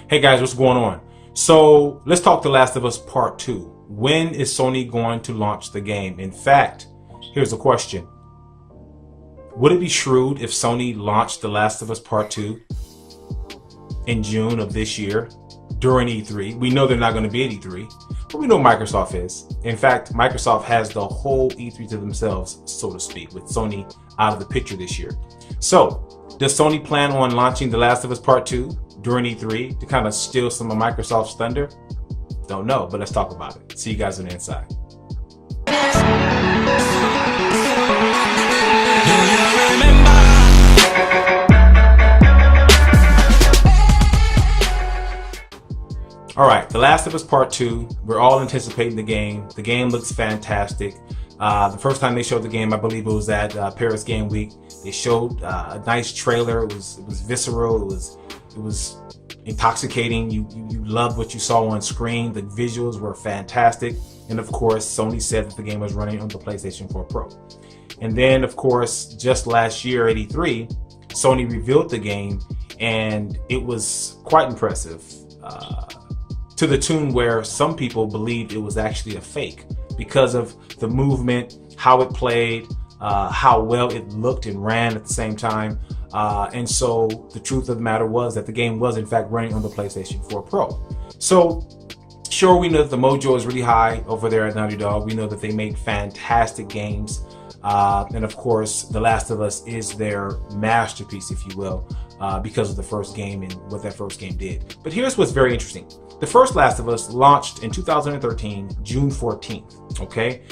Hey guys, what's going on? So let's talk The Last of Us Part 2. When is Sony going to launch the game? In fact, here's a question. Would it be shrewd if Sony launched The Last of Us Part 2 in June of this year during E3? We know they're not going to be at E3, but we know Microsoft is. In fact, Microsoft has the whole E3 to themselves, so to speak, with Sony out of the picture this year. So, does Sony plan on launching The Last of Us Part 2 during E3 to kind of steal some of Microsoft's thunder? Don't know, but let's talk about it. See you guys on the inside. All right, The Last of Us Part 2. We're all anticipating the game. The game looks fantastic. The first time they showed the game, I believe it was at Paris Game Week. They showed a nice trailer. It was visceral. It was intoxicating. You loved what you saw on screen. The visuals were fantastic. And of course, Sony said that the game was running on the PlayStation 4 Pro. And then, of course, just last year at E3, Sony revealed the game, and it was quite impressive. To the tune where some people believed it was actually a fake because of the movement, how it played, how well it looked and ran at the same time. And so the truth of the matter was that the game was in fact running on the PlayStation 4 Pro. So sure, we know that the mojo is really high over there at Naughty Dog. We know that they make fantastic games. And of course, The Last of Us is their masterpiece, if you will, because of the first game and what that first game did. But here's what's very interesting. The first Last of Us launched in 2013, June 14th, okay?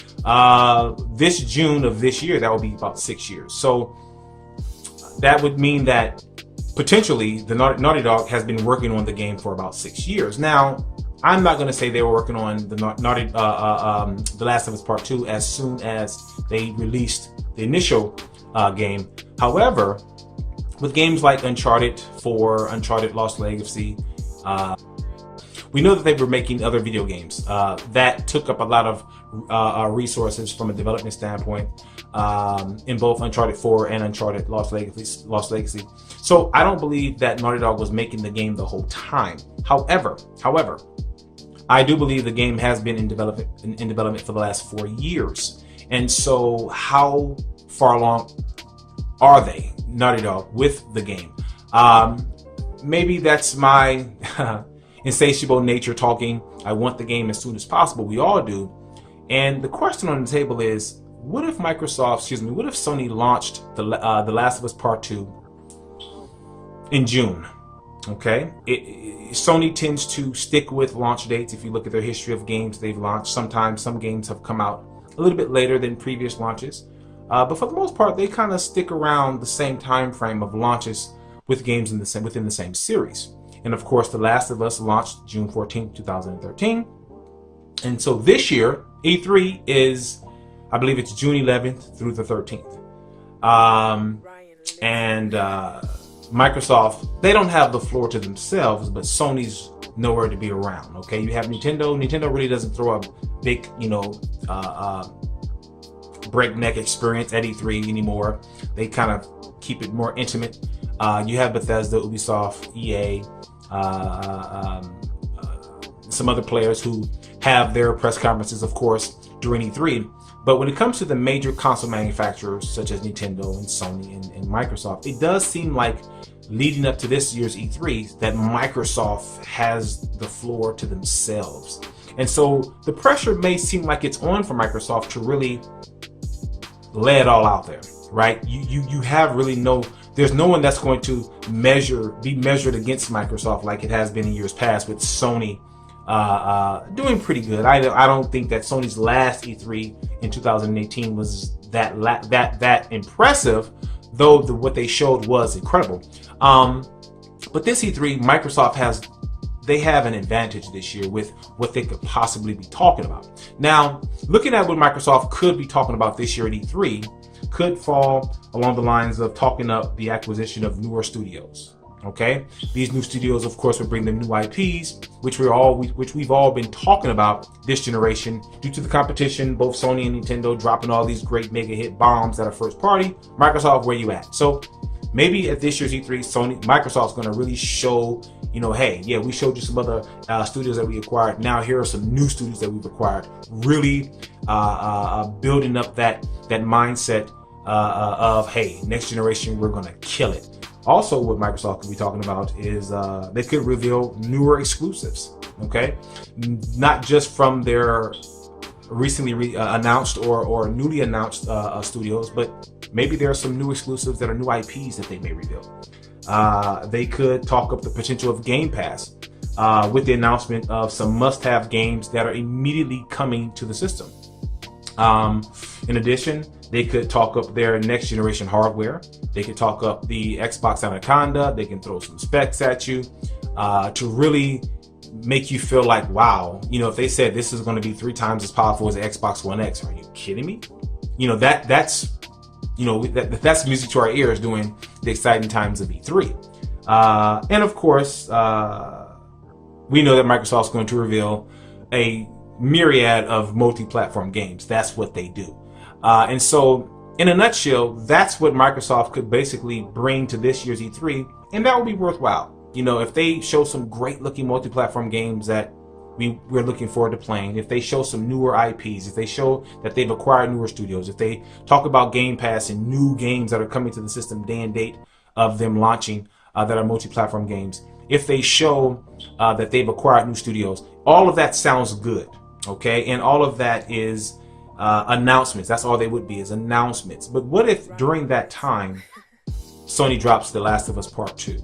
This June of this year, that will be about 6 years. So that would mean that potentially the Naughty Dog has been working on the game for about 6 years. Now, I'm not going to say they were working on the The Last of Us Part 2 as soon as they released the initial game. However, with games like Uncharted 4, Uncharted Lost Legacy, we know that they were making other video games that took up a lot of resources from a development standpoint in both Uncharted 4 and Uncharted Lost Legacy. So I don't believe that Naughty Dog was making the game the whole time. However, I do believe the game has been in development for the last 4 years. And so how far along are they, Naughty Dog, with the game? Maybe that's my insatiable nature talking. I want the game as soon as possible. We all do. And the question on the table is, what if Sony launched the Last of Us Part 2 in June? Okay, Sony tends to stick with launch dates. If you look at their history of games they've launched, sometimes some games have come out a little bit later than previous launches. But for the most part, they kind of stick around the same time frame of launches with games within the same series. And of course, The Last of Us launched June 14th, 2013. And so this year, E3 is, I believe it's June 11th through the 13th. Microsoft, they don't have the floor to themselves, but Sony's nowhere to be around. Okay, you have Nintendo. Nintendo really doesn't throw a big, breakneck experience at E3 anymore. They kind of keep it more intimate. You have Bethesda, Ubisoft, EA, some other players who have their press conferences, of course, during E3. But when it comes to the major console manufacturers such as Nintendo and Sony and Microsoft, it does seem like leading up to this year's E3 that Microsoft has the floor to themselves. And so the pressure may seem like it's on for Microsoft to really lay it all out there, right? You have really there's no one that's going to be measured against Microsoft like it has been in years past, with Sony doing pretty good. I don't think that Sony's last E3 in 2018 was that impressive, though what they showed was incredible. But this E3, Microsoft have an advantage this year with what they could possibly be talking about. Now, looking at what Microsoft could be talking about this year at E3 could fall along the lines of talking up the acquisition of newer studios. Okay, these new studios, of course, will bring them new IPs, which we've all been talking about this generation due to the competition, both Sony and Nintendo dropping all these great mega hit bombs that are first party. Microsoft, where you at? So maybe at this year's E3, Microsoft's going to really show you know, hey, yeah, we showed you some other studios that we acquired. Now here are some new studios that we've acquired. Really building up that mindset of, hey, next generation, we're gonna kill it. Also, what Microsoft could be talking about is they could reveal newer exclusives. Okay, not just from their recently announced or newly announced studios, but maybe there are some new exclusives that are new IPs that they may reveal. They could talk up the potential of Game Pass with the announcement of some must-have games that are immediately coming to the system. In addition, they could talk up their next generation hardware. They could talk up the Xbox Anaconda. They can throw some specs at you to really make you feel like, wow, you know, if they said this is going to be 3 times as powerful as the Xbox One X, are you kidding me? You know, that's music to our ears during the exciting times of E3. And of course, we know that Microsoft's going to reveal a myriad of multi-platform games. That's what they do. And so, in a nutshell, that's what Microsoft could basically bring to this year's E3, and that would be worthwhile. You know, if they show some great-looking multi-platform games that we're looking forward to playing, if they show some newer IPs, if they show that they've acquired newer studios, if they talk about Game Pass and new games that are coming to the system day and date of them launching that are multi-platform games, if they show that they've acquired new studios, all of that sounds good, okay? And all of that is announcements. That's all they would be, is announcements. But what if during that time Sony drops The Last of Us Part 2?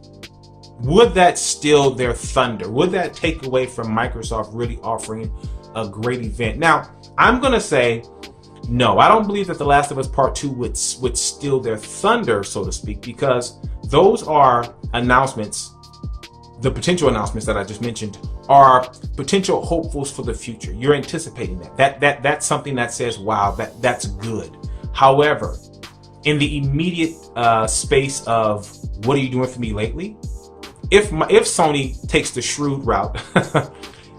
Would that steal their thunder? Would that take away from Microsoft really offering a great event? Now, I'm going to say no. I don't believe that The Last of Us Part 2 would steal their thunder, so to speak, because those are announcements. The potential announcements that I just mentioned are potential hopefuls for the future. You're anticipating that. That's something that says, wow, that's good. However, in the immediate space of what are you doing for me lately? If Sony takes the shrewd route,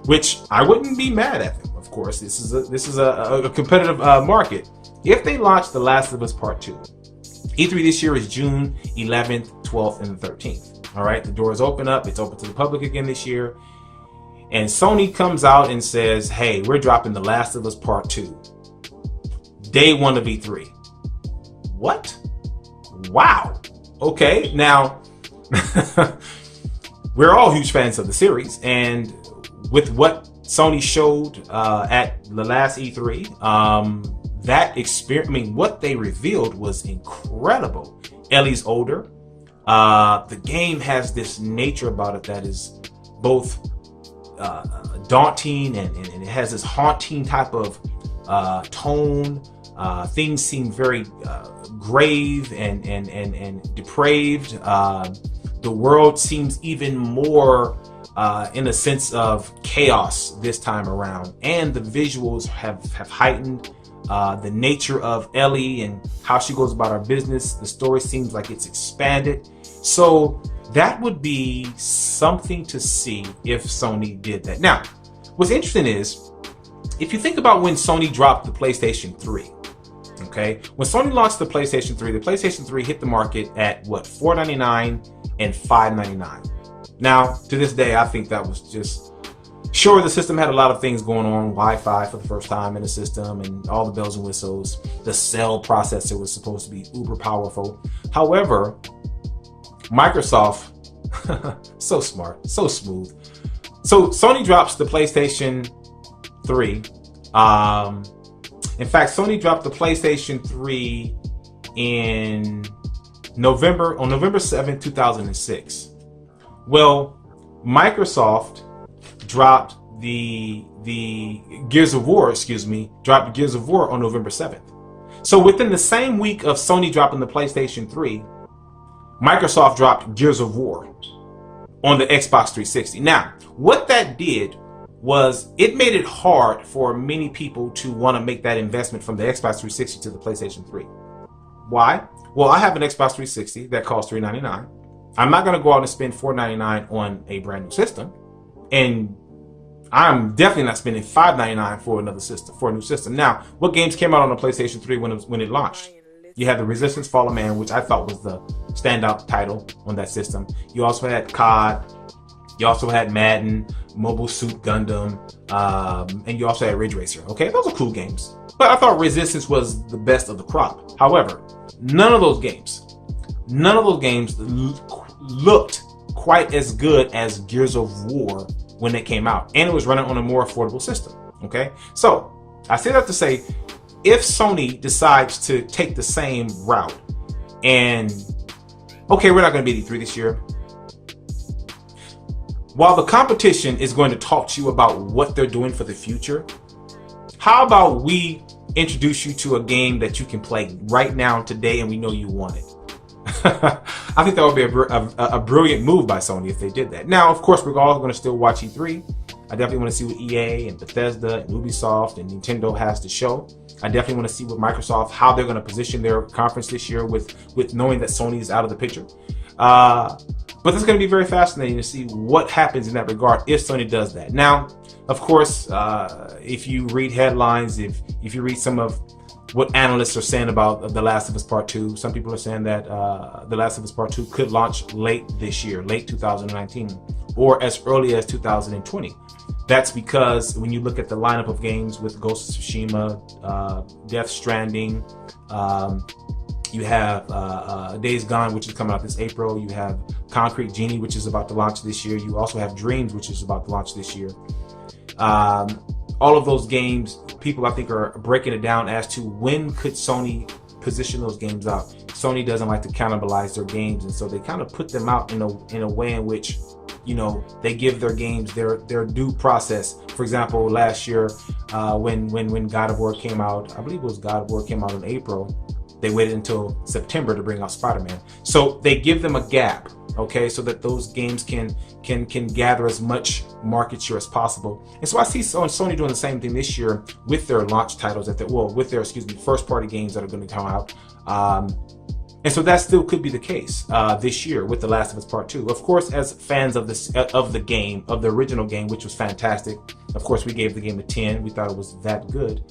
which I wouldn't be mad at them, of course, this is a competitive market. If they launch The Last of Us Part 2, E3 this year is June 11th, 12th, and 13th. All right, the doors open up. It's open to the public again this year. And Sony comes out and says, hey, we're dropping The Last of Us Part 2. Day 1 of E3. What? Wow. Okay, now, we're all huge fans of the series. And with what Sony showed at the last E3, that experience, I mean, what they revealed was incredible. Ellie's older. The game has this nature about it that is both daunting and it has this haunting type of tone. Things seem very grave and depraved. The world seems even more in a sense of chaos this time around, and the visuals have heightened the nature of Ellie and how she goes about her business. The story seems like it's expanded. So that would be something to see if Sony did that. Now, what's interesting is, if you think about when Sony dropped the PlayStation 3, okay? When Sony launched the PlayStation 3 hit the market at what, $499 and $599. Now, to this day, I think that was just, sure, the system had a lot of things going on, Wi-Fi for the first time in the system and all the bells and whistles. The cell processor was supposed to be uber powerful. However, Microsoft, so smart, so smooth. So Sony drops the PlayStation 3. In fact, Sony dropped the PlayStation 3 on November 7th, 2006. Well, Microsoft dropped the Gears of War, dropped Gears of War on November 7th. So within the same week of Sony dropping the PlayStation 3, Microsoft dropped Gears of War on the Xbox 360. Now, what that did was it made it hard for many people to want to make that investment from the Xbox 360 to the PlayStation 3. Why? Well, I have an Xbox 360 that costs $399. I'm not going to go out and spend $499 on a brand new system, and I'm definitely not spending $599 for another system, for a new system. Now, what games came out on the PlayStation 3 when it launched? You had the Resistance Fall of Man, which I thought was the standout title on that system. You also had COD. You also had Madden, Mobile Suit Gundam, and you also had Ridge Racer. Okay, those are cool games. But I thought Resistance was the best of the crop. However, none of those games looked quite as good as Gears of War when they came out. And it was running on a more affordable system. Okay, so I say that to say, if Sony decides to take the same route and, okay, we're not going to be at E3 this year, while the competition is going to talk to you about what they're doing for the future, how about we introduce you to a game that you can play right now today and we know you want it? I think that would be a brilliant move by Sony if they did that. Now, of course, we're all going to still watch E3. I definitely want to see what EA and Bethesda and Ubisoft and Nintendo has to show. I definitely want to see what Microsoft, how they're going to position their conference this year with knowing that Sony is out of the picture. But it's going to be very fascinating to see what happens in that regard if Sony does that. Now, of course, if you read headlines, if you read some of what analysts are saying about The Last of Us Part 2, some people are saying that The Last of Us Part 2 could launch late this year, late 2019, or as early as 2020. That's because when you look at the lineup of games with Ghost of Tsushima, Death Stranding, you have Days Gone, which is coming out this April. You have Concrete Genie, which is about to launch this year. You also have Dreams, which is about to launch this year. All of those games, people I think are breaking it down as to when could Sony position those games out. Sony doesn't like to cannibalize their games, and so they kind of put them out in a way in which, you know, they give their games their due process. For example, last year when God of War came out, I believe it was God of War came out in April. They waited until September to bring out Spider-Man. So they give them a gap, okay, so that those games can gather as much market share as possible. And so I see Sony doing the same thing this year with their launch titles with their first party games that are going to come out. And so that still could be the case this year with The Last of Us Part 2. Of course, as fans of the game, of the original game, which was fantastic, of course we gave the game a 10. We thought it was that good.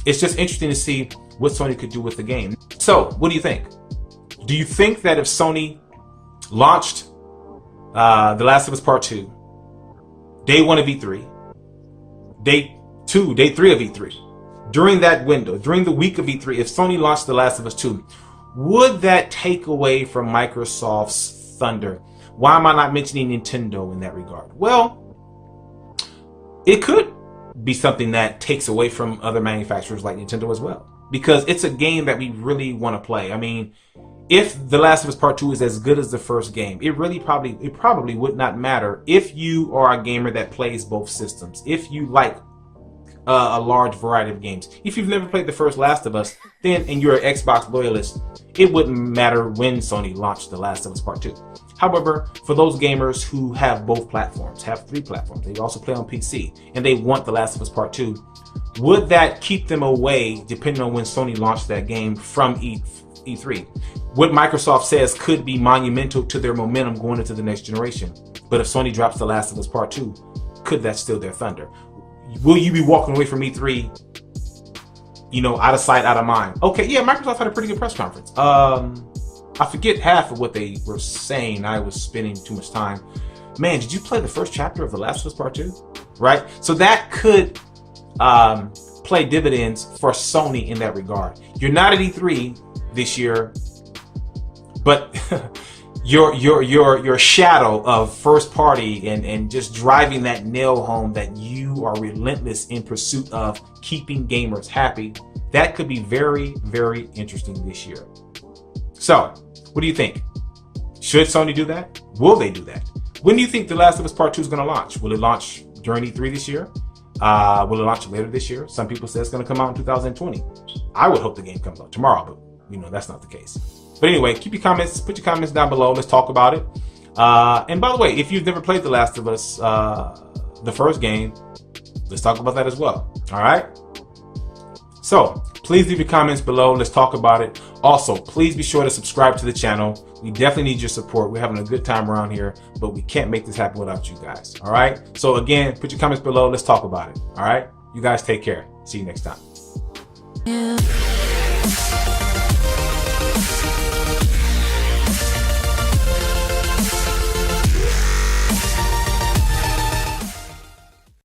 It's just interesting to see what Sony could do with the game. So, what do you think? Do you think that if Sony launched The Last of Us Part 2, day 1 of E3, day 3 of E3, during that window, during the week of E3, if Sony launched The Last of Us 2, would that take away from Microsoft's Thunder? Why am I not mentioning Nintendo in that regard? Well, it could be something that takes away from other manufacturers like Nintendo as well, because it's a game that we really want to play. I mean, if The Last of Us Part 2 is as good as the first game, it probably would not matter if you are a gamer that plays both systems, if you like a large variety of games. If you've never played the first Last of Us, and you're an Xbox loyalist, it wouldn't matter when Sony launched The Last of Us Part 2. However, for those gamers who have both platforms, have 3 platforms, they also play on PC, and they want The Last of Us Part 2, would that keep them away, depending on when Sony launched that game, from E3? What Microsoft says could be monumental to their momentum going into the next generation. But if Sony drops The Last of Us Part 2, could that steal their thunder? Will you be walking away from E3, you know, out of sight, out of mind? Okay, yeah, Microsoft had a pretty good press conference. I forget half of what they were saying. I was spending too much time. Man, did you play the first chapter of The Last of Us Part 2? Right? So that could play dividends for Sony in that regard. You're not at E3 this year, but your shadow of first party and just driving that nail home that you are relentless in pursuit of keeping gamers happy, that could be very, very interesting this year. So, what do you think? Should Sony do that? Will they do that? When do you think The Last of Us Part 2 is going to launch? Will it launch during E3 this year? Will it launch later this year? Some people say it's going to come out in 2020. I would hope the game comes out tomorrow, but you know that's not the case. But anyway, keep your comments. Put your comments down below. Let's talk about it. And by the way, if you've never played The Last of Us, the first game, let's talk about that as well. All right? So, please leave your comments below. Let's talk about it. Also, please be sure to subscribe to the channel. We definitely need your support. We're having a good time around here, but we can't make this happen without you guys. All right? So again, put your comments below. Let's talk about it. All right? You guys take care. See you next time.